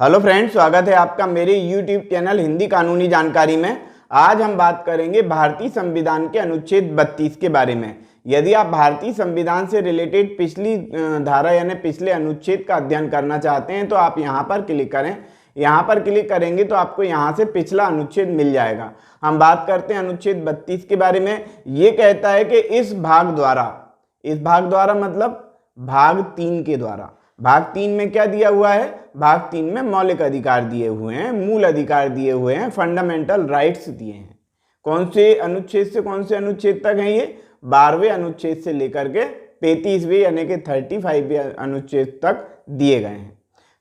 Hello friends, स्वागत है आपका मेरे YouTube चैनल हिंदी कानूनी जानकारी में। आज हम बात करेंगे भारतीय संविधान के अनुच्छेद 32 के बारे में। यदि आप भारतीय संविधान से रिलेटेड पिछली धारा यानी पिछले अनुच्छेद का अध्ययन करना चाहते हैं तो आप यहाँ पर क्लिक करें। यहाँ पर क्लिक करेंगे तो आपको यहाँ से पिछला अनुच्छेद मिल जाएगा। हम बात करते हैं अनुच्छेद 32 के बारे में। ये कहता है कि इस भाग द्वारा मतलब भाग 3 के द्वारा। भाग 3 में क्या दिया हुआ है? भाग 3 में मौलिक अधिकार दिए हुए हैं, मूल अधिकार दिए हुए हैं, फंडामेंटल राइट्स दिए हैं। कौन से अनुच्छेद से कौन से अनुच्छेद तक हैं ये? 12वें अनुच्छेद से लेकर के 35वें यानी कि 35वें अनुच्छेद तक दिए गए हैं।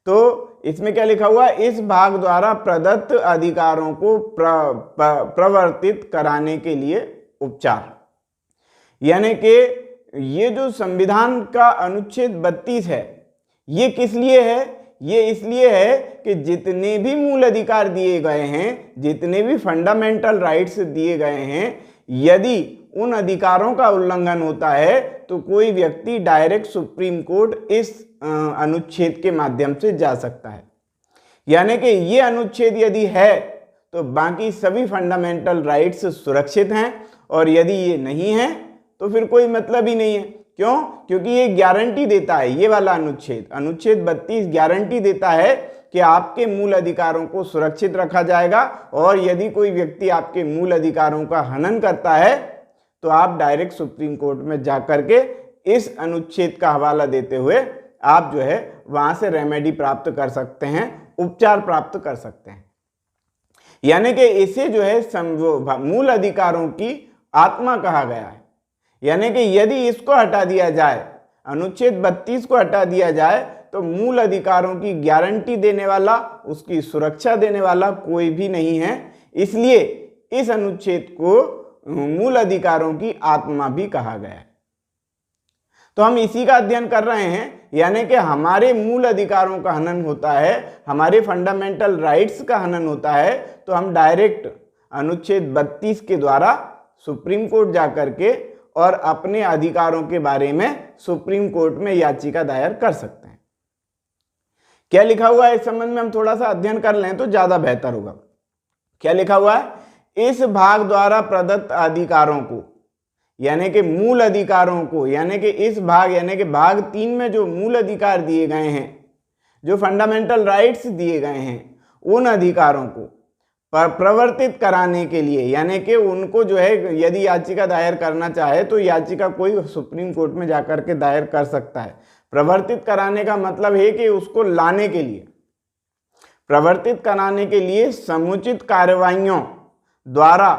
तो इसमें क्या लिखा हुआ है? इस भाग द्वारा प्रदत्त अधिकारों को प्रवर्तित कराने के लिए उपचार। यानी कि ये जो संविधान का अनुच्छेद 32 है, ये किस लिए है? ये इसलिए है कि जितने भी मूल अधिकार दिए गए हैं, जितने भी फंडामेंटल राइट्स दिए गए हैं, यदि उन अधिकारों का उल्लंघन होता है तो कोई व्यक्ति डायरेक्ट सुप्रीम कोर्ट इस अनुच्छेद के माध्यम से जा सकता है। यानी कि ये अनुच्छेद यदि है तो बाकी सभी फंडामेंटल राइट्स सुरक्षित हैं, और यदि ये नहीं है तो फिर कोई मतलब ही नहीं है। क्यों? क्योंकि ये गारंटी देता है, ये वाला अनुच्छेद 32 गारंटी देता है कि आपके मूल अधिकारों को सुरक्षित रखा जाएगा, और यदि कोई व्यक्ति आपके मूल अधिकारों का हनन करता है तो आप डायरेक्ट सुप्रीम कोर्ट में जाकर के इस अनुच्छेद का हवाला देते हुए आप जो है वहां से रेमेडी प्राप्त कर सकते हैं, उपचार प्राप्त कर सकते हैं। यानी कि इसे जो है मूल अधिकारों की आत्मा कहा गया है। यानी कि यदि इसको हटा दिया जाए, अनुच्छेद 32 को हटा दिया जाए, तो मूल अधिकारों की गारंटी देने वाला, उसकी सुरक्षा देने वाला कोई भी नहीं है। इसलिए इस अनुच्छेद को मूल अधिकारों की आत्मा भी कहा गया है। तो हम इसी का अध्ययन कर रहे हैं। यानी कि हमारे मूल अधिकारों का हनन होता है, हमारे फंडामेंटल राइट्स का हनन होता है, तो हम डायरेक्ट अनुच्छेद 32 के द्वारा सुप्रीम कोर्ट जाकर के और अपने अधिकारों के बारे में सुप्रीम कोर्ट में याचिका दायर कर सकते हैं। क्या लिखा हुआ है इस संबंध में हम थोड़ा सा अध्ययन कर लें तो ज्यादा बेहतर होगा। क्या लिखा हुआ है? इस भाग द्वारा प्रदत्त अधिकारों को, यानी कि मूल अधिकारों को, यानी कि इस भाग यानी कि भाग 3 में जो मूल अधिकार दिए गए हैं, जो फंडामेंटल राइट्स दिए गए हैं, उन अधिकारों को प्रवर्तित कराने के लिए, यानी कि उनको जो है यदि याचिका दायर करना चाहे तो याचिका कोई सुप्रीम कोर्ट में जाकर के दायर कर सकता है। प्रवर्तित कराने का मतलब है कि उसको लाने के लिए, प्रवर्तित कराने के लिए समुचित कार्रवाइयों द्वारा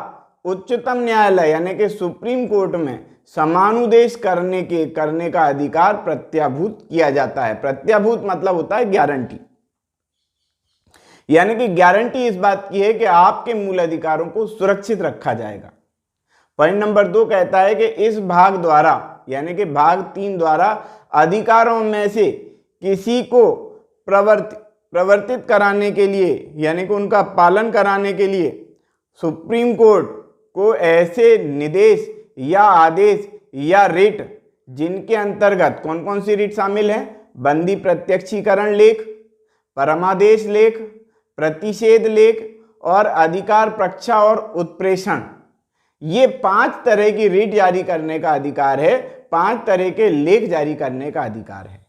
उच्चतम न्यायालय यानी कि सुप्रीम कोर्ट में समानुदेश करने का अधिकार प्रत्याभूत किया जाता है। प्रत्याभूत मतलब होता है गारंटी। यानी कि गारंटी इस बात की है कि आपके मूल अधिकारों को सुरक्षित रखा जाएगा। पॉइंट नंबर 2 कहता है कि इस भाग द्वारा यानी कि भाग 3 द्वारा अधिकारों में से किसी को प्रवर्तित कराने के लिए, यानी कि उनका पालन कराने के लिए सुप्रीम कोर्ट को ऐसे निर्देश या आदेश या रिट, जिनके अंतर्गत कौन कौन सी रिट शामिल है? बंदी प्रत्यक्षीकरण लेख, परमादेश लेख, प्रतिषेध लेख और अधिकार प्रक्षा और उत्प्रेषण, ये 5 तरह की रिट जारी करने का अधिकार है, 5 तरह के लेख जारी करने का अधिकार है।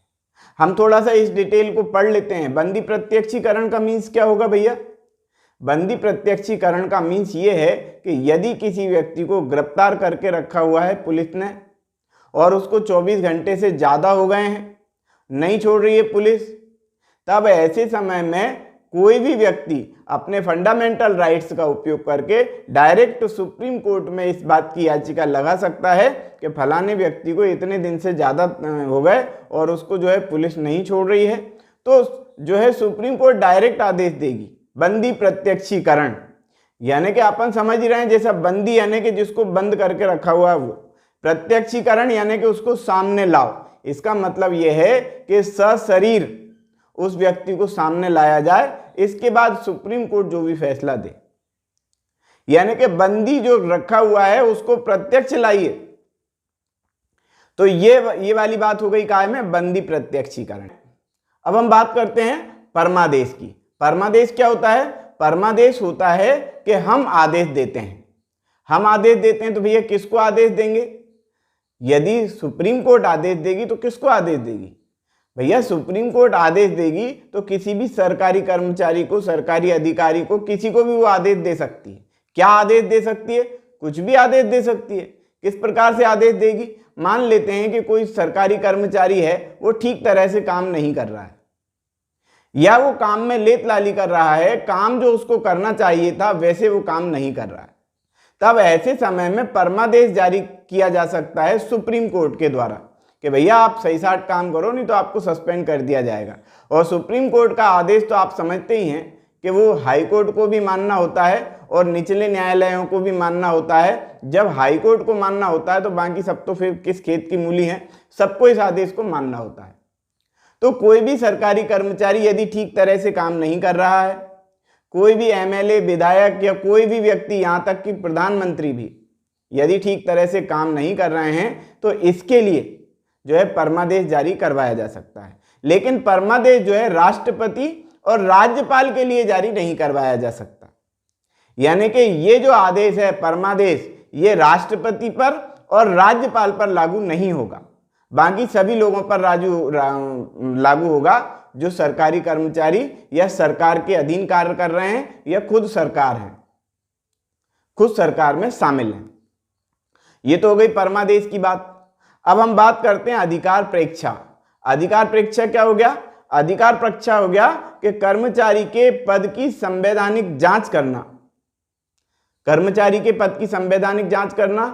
हम थोड़ा सा इस डिटेल को पढ़ लेते हैं। बंदी प्रत्यक्षीकरण का मीन्स क्या होगा भैया? बंदी प्रत्यक्षीकरण का मीन्स ये है कि यदि किसी व्यक्ति को गिरफ्तार करके रखा हुआ है पुलिस ने और उसको 24 घंटे से ज्यादा हो गए हैं, नहीं छोड़ रही है पुलिस, तब ऐसे समय में कोई भी व्यक्ति अपने फंडामेंटल राइट्स का उपयोग करके डायरेक्ट सुप्रीम कोर्ट में इस बात की याचिका लगा सकता है कि फलाने व्यक्ति को इतने दिन से ज़्यादा हो गए और उसको जो है पुलिस नहीं छोड़ रही है, तो जो है सुप्रीम कोर्ट डायरेक्ट आदेश देगी। बंदी प्रत्यक्षीकरण यानी कि अपन समझ ही रहे हैं, जैसा बंदी यानी कि जिसको बंद करके रखा हुआ है, वो प्रत्यक्षीकरण यानी कि उसको सामने लाओ। इसका मतलब यह है कि सशरीर उस व्यक्ति को सामने लाया जाए, इसके बाद सुप्रीम कोर्ट जो भी फैसला दे। यानी कि बंदी जो रखा हुआ है उसको प्रत्यक्ष लाइए। तो ये वाली बात हो गई काय में बंदी प्रत्यक्षीकरण। अब हम बात करते हैं परमादेश की। परमादेश क्या होता है? परमादेश होता है कि हम आदेश देते हैं। हम आदेश देते हैं तो भैया किसको आदेश देंगे? यदि सुप्रीम कोर्ट आदेश देगी तो किसको आदेश देगी? भैया सुप्रीम कोर्ट आदेश देगी तो किसी भी सरकारी कर्मचारी को, सरकारी अधिकारी को, किसी को भी वो आदेश दे सकती है। क्या आदेश दे सकती है? कुछ भी आदेश दे सकती है। किस प्रकार से आदेश देगी? मान लेते हैं कि कोई सरकारी कर्मचारी है, वो ठीक तरह से काम नहीं कर रहा है, या वो काम में लेत लाली कर रहा है, काम जो उसको करना चाहिए था वैसे वो काम नहीं कर रहा है। तब ऐसे समय में परमादेश जारी किया जा सकता है सुप्रीम कोर्ट के द्वारा कि भैया आप सही साठ काम करो, नहीं तो आपको सस्पेंड कर दिया जाएगा। और सुप्रीम कोर्ट का आदेश तो आप समझते ही हैं कि वो हाई कोर्ट को भी मानना होता है और निचले न्यायालयों को भी मानना होता है। जब हाई कोर्ट को मानना होता है तो बाकी सब तो फिर किस खेत की मूली हैं, सबको इस आदेश को मानना होता है। तो कोई भी सरकारी कर्मचारी यदि ठीक तरह से काम नहीं कर रहा है, कोई भी एमएलए, विधायक या कोई भी व्यक्ति, यहाँ तक कि प्रधानमंत्री भी यदि ठीक तरह से काम नहीं कर रहे हैं, तो इसके लिए जो है परमादेश जारी करवाया जा सकता है। लेकिन परमादेश जो है राष्ट्रपति और राज्यपाल के लिए जारी नहीं करवाया जा सकता। यानी कि ये जो आदेश है परमादेश, ये राष्ट्रपति पर और राज्यपाल पर लागू नहीं होगा, बाकी सभी लोगों पर लागू होगा जो सरकारी कर्मचारी या सरकार के अधीन कार्य कर रहे हैं या खुद सरकार हैं, खुद सरकार में शामिल हैं। ये तो हो गई परमादेश की बात। अब हम बात करते हैं अधिकार प्रेक्षा। अधिकार प्रेक्षा क्या हो गया? अधिकार प्रेक्षा हो गया कि कर्मचारी के पद की संवैधानिक जांच करना। कर्मचारी के पद की संवैधानिक जांच करना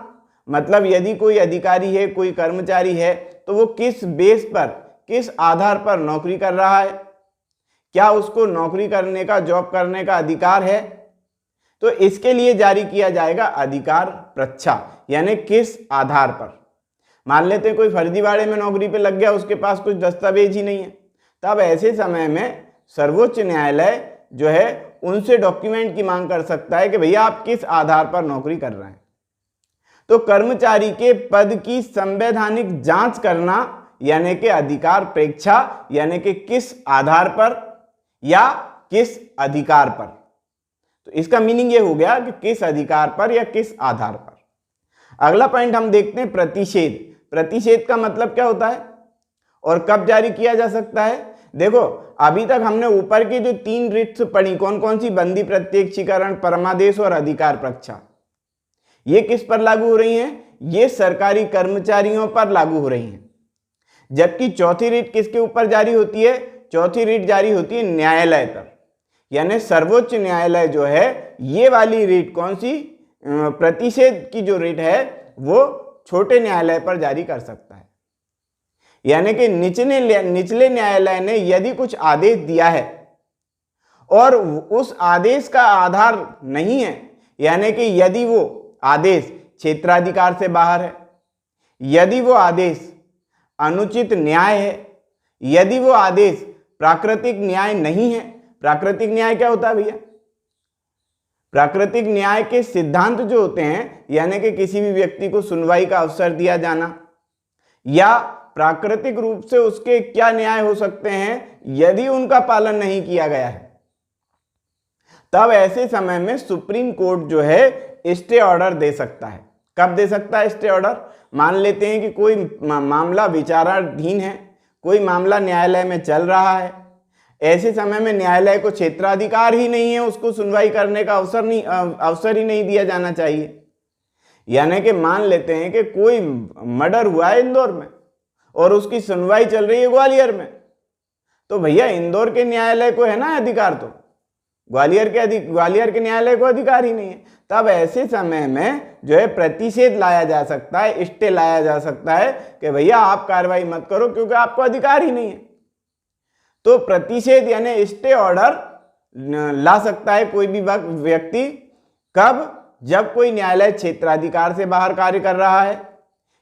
मतलब यदि कोई अधिकारी है, कोई कर्मचारी है, तो वो किस बेस पर, किस आधार पर नौकरी कर रहा है, क्या उसको नौकरी करने का, जॉब करने का अधिकार है, तो इसके लिए जारी किया जाएगा अधिकार प्रेक्षा। यानी किस आधार पर। मान लेते हैं कोई फर्जीवाड़े में नौकरी पे लग गया, उसके पास कुछ दस्तावेज ही नहीं है, तब ऐसे समय में सर्वोच्च न्यायालय जो है उनसे डॉक्यूमेंट की मांग कर सकता है कि भैया आप किस आधार पर नौकरी कर रहे हैं। तो कर्मचारी के पद की संवैधानिक जांच करना यानी कि अधिकार प्रेक्षा, यानी कि किस आधार पर या किस अधिकार पर। तो इसका मीनिंग ये हो गया कि किस अधिकार पर या किस आधार पर। अगला पॉइंट हम देखते हैं प्रतिषेध। प्रतिषेध का मतलब क्या होता है और कब जारी किया जा सकता है? देखो अभी तक हमने ऊपर की जो 3 रिट्स पढ़ी, कौन कौन सी? बंदी प्रत्यक्षीकरण, परमादेश और अधिकार प्रेक्षा। ये किस पर लागू हो रही हैं? ये सरकारी कर्मचारियों पर लागू हो रही हैं। जबकि चौथी रिट किसके ऊपर जारी होती है? चौथी रिट जारी होती है न्यायालय पर। यानी सर्वोच्च न्यायालय जो है ये वाली रिट कौन सी? प्रतिषेध की जो रिट है वो छोटे न्यायालय पर जारी कर सकता है। यानी कि निचले न्यायालय ने यदि कुछ आदेश दिया है और उस आदेश का आधार नहीं है, यानी कि यदि वो आदेश क्षेत्राधिकार से बाहर है, यदि वो आदेश अनुचित न्याय है, यदि वो आदेश प्राकृतिक न्याय नहीं है। प्राकृतिक न्याय क्या होता है भैया? प्राकृतिक न्याय के सिद्धांत जो होते हैं, यानी कि किसी भी व्यक्ति को सुनवाई का अवसर दिया जाना, या प्राकृतिक रूप से उसके क्या न्याय हो सकते हैं यदि उनका पालन नहीं किया गया है, तब ऐसे समय में सुप्रीम कोर्ट जो है स्टे ऑर्डर दे सकता है। कब दे सकता है स्टे ऑर्डर? मान लेते हैं कि कोई मामला विचाराधीन है, कोई मामला न्यायालय में चल रहा है, ऐसे समय में न्यायालय को क्षेत्राधिकार ही नहीं है, उसको सुनवाई करने का अवसर ही नहीं दिया जाना चाहिए। यानी कि मान लेते हैं कि कोई मर्डर हुआ है इंदौर में और उसकी सुनवाई चल रही है ग्वालियर में, तो भैया इंदौर के न्यायालय को है ना अधिकार, तो ग्वालियर के न्यायालय को अधिकार ही नहीं है। तब ऐसे समय में जो है प्रतिषेध लाया जा सकता है, स्टे लाया जा सकता है कि भैया आप कार्रवाई मत करो क्योंकि आपको अधिकार ही नहीं है। तो प्रतिषेध यानी स्टे ऑर्डर ला सकता है कोई भी व्यक्ति। कब? जब कोई न्यायालय क्षेत्राधिकार से बाहर कार्य कर रहा है,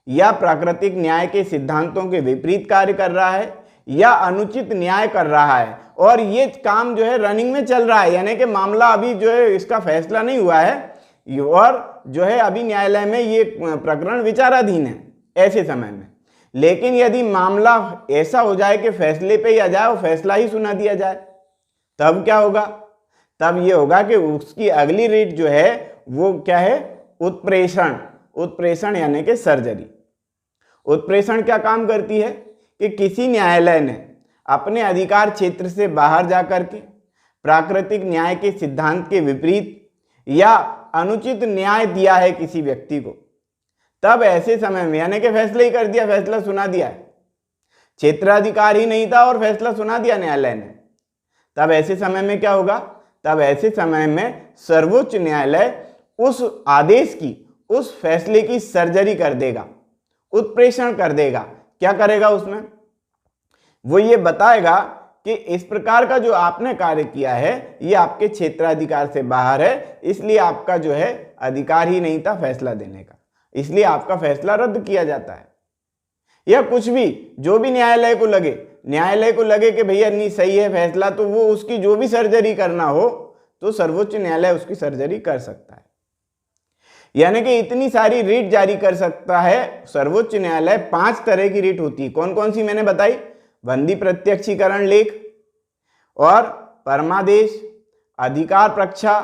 या प्राकृतिक न्याय के सिद्धांतों के विपरीत कार्य कर रहा है, या अनुचित न्याय कर रहा है, और ये काम जो है रनिंग में चल रहा है, यानी कि मामला अभी जो है इसका फैसला नहीं हुआ है और जो है अभी न्यायालय में ये प्रकरण विचाराधीन है ऐसे समय में। लेकिन यदि मामला ऐसा हो जाए कि फैसले पे ही आ जाए और फैसला ही सुना दिया जाए, तब क्या होगा, तब ये होगा कि उसकी अगली रीट जो है वो क्या है, उत्प्रेषण। उत्प्रेषण यानी कि सर्जरी। उत्प्रेषण क्या काम करती है कि किसी न्यायालय ने अपने अधिकार क्षेत्र से बाहर जाकर के प्राकृतिक न्याय के सिद्धांत के विपरीत या अनुचित न्याय दिया है किसी व्यक्ति को, तब ऐसे समय में, यानी कि फैसला ही कर दिया, फैसला सुना दिया है, क्षेत्राधिकार ही नहीं था और फैसला सुना दिया न्यायालय ने, तब ऐसे समय में क्या होगा, तब ऐसे समय में सर्वोच्च न्यायालय उस आदेश की, उस फैसले की सर्जरी कर देगा, उत्प्रेषण कर देगा। क्या करेगा उसमें, वो ये बताएगा कि इस प्रकार का जो आपने कार्य किया है ये आपके क्षेत्राधिकार से बाहर है, इसलिए आपका जो है अधिकार ही नहीं था फैसला देने का, इसलिए आपका फैसला रद्द किया जाता है। या कुछ भी जो भी न्यायालय को लगे कि भैया नहीं सही है फैसला, तो वो उसकी जो भी सर्जरी करना हो तो सर्वोच्च न्यायालय उसकी सर्जरी कर सकता है। यानी कि इतनी सारी रीट जारी कर सकता है सर्वोच्च न्यायालय। 5 तरह की रीट होती है। कौन कौन सी मैंने बताई, बंदी प्रत्यक्षीकरण लेख और परमादेश, अधिकार प्रक्षा,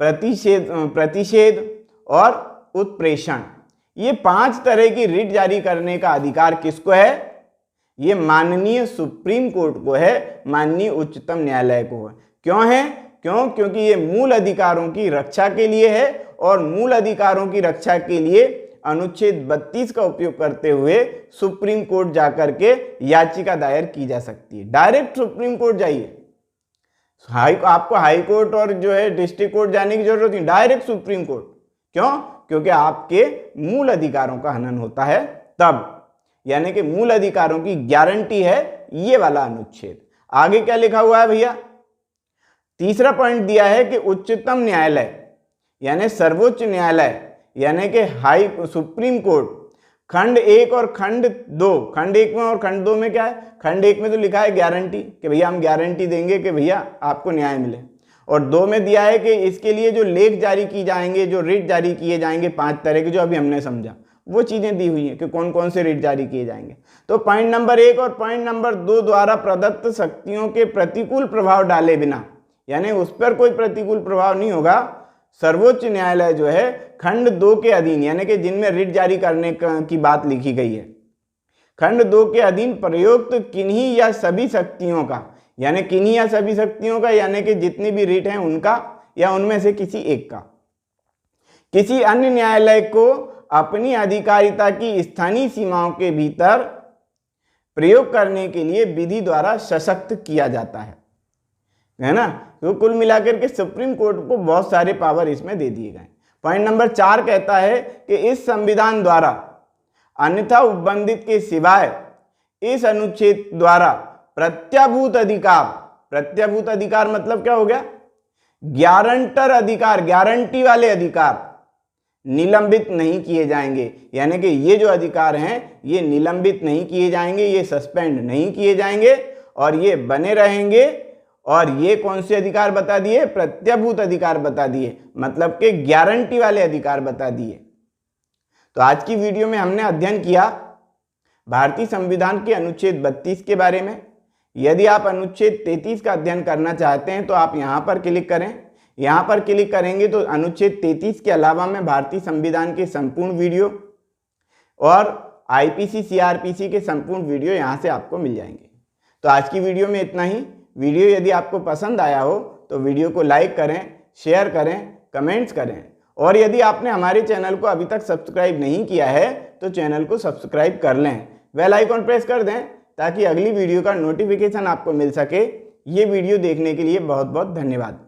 प्रतिषेध और उत्प्रेषण। ये 5 तरह की रीट जारी करने का अधिकार किसको है, ये माननीय सुप्रीम कोर्ट को है, माननीय उच्चतम न्यायालय को है। क्यों है, क्योंकि ये मूल अधिकारों की रक्षा के लिए है और मूल अधिकारों की रक्षा के लिए अनुच्छेद 32 का उपयोग करते हुए सुप्रीम कोर्ट जाकर के याचिका दायर की जा सकती है। डायरेक्ट सुप्रीम कोर्ट जाइए, आपको हाई कोर्ट और जो है डिस्ट्रिक्ट कोर्ट जाने की जरूरत नहीं, डायरेक्ट सुप्रीम कोर्ट। क्यों, क्योंकि आपके मूल अधिकारों का हनन होता है तब, यानी कि मूल अधिकारों की गारंटी है ये वाला अनुच्छेद। आगे क्या लिखा हुआ है भैया, तीसरा पॉइंट दिया है कि उच्चतम न्यायालय यानी सर्वोच्च न्यायालय यानी कि हाई सुप्रीम कोर्ट खंड 1 और खंड 2, खंड 1 में और खंड 2 में क्या है, खंड 1 में तो लिखा है गारंटी कि भैया हम गारंटी देंगे कि भैया आपको न्याय मिले, और 2 में दिया है कि इसके लिए जो लेख जारी की जाएंगे, जो रिट जारी किए जाएंगे 5 तरह के, जो अभी हमने समझा वो चीजें दी हुई हैं कि कौन कौन से रिट जारी किए जाएंगे। तो पॉइंट नंबर 1 और पॉइंट नंबर 2 द्वारा प्रदत्त शक्तियों के प्रतिकूल प्रभाव डाले बिना, यानी उस पर कोई प्रतिकूल प्रभाव नहीं होगा, सर्वोच्च न्यायालय जो है खंड 2 के अधीन, यानी कि जिनमें रिट जारी करने की बात लिखी गई है, खंड 2 के अधीन प्रयुक्त किन्हीं या सभी शक्तियों का, यानी किन्हीं या सभी शक्तियों का यानी कि जितनी भी रिट हैं उनका या उनमें से किसी एक का, किसी अन्य न्यायालय को अपनी अधिकारिता की स्थानीय सीमाओं के भीतर प्रयोग करने के लिए विधि द्वारा सशक्त किया जाता है ना। तो कुल मिलाकर के सुप्रीम कोर्ट को बहुत सारे पावर इसमें दे दिए गए। पॉइंट नंबर 4 कहता है कि इस संविधान द्वारा अन्यथा उपबंधित के सिवाय इस अनुच्छेद द्वारा प्रत्याभूत अधिकार, प्रत्याभूत अधिकार मतलब क्या हो गया, गारंटर अधिकार, गारंटी वाले अधिकार निलंबित नहीं किए जाएंगे, यानी कि ये जो अधिकार हैं ये निलंबित नहीं किए जाएंगे, ये सस्पेंड नहीं किए जाएंगे और ये बने रहेंगे। और ये कौन से अधिकार बता दिए, प्रत्याभूत अधिकार बता दिए, मतलब कि गारंटी वाले अधिकार बता दिए। तो आज की वीडियो में हमने अध्ययन किया भारतीय संविधान के अनुच्छेद 32 के बारे में। यदि आप अनुच्छेद 33 का अध्ययन करना चाहते हैं तो आप यहाँ पर क्लिक करें। यहाँ पर क्लिक करेंगे तो अनुच्छेद 33 के अलावा में भारतीय संविधान के संपूर्ण वीडियो और आईपीसी सीआरपीसी के संपूर्ण वीडियो यहाँ से आपको मिल जाएंगे। तो आज की वीडियो में इतना ही। वीडियो यदि आपको पसंद आया हो तो वीडियो को लाइक करें, शेयर करें, कमेंट्स करें, और यदि आपने हमारे चैनल को अभी तक सब्सक्राइब नहीं किया है तो चैनल को सब्सक्राइब कर लें, बेल आइकॉन प्रेस कर दें ताकि अगली वीडियो का नोटिफिकेशन आपको मिल सके। ये वीडियो देखने के लिए बहुत बहुत धन्यवाद।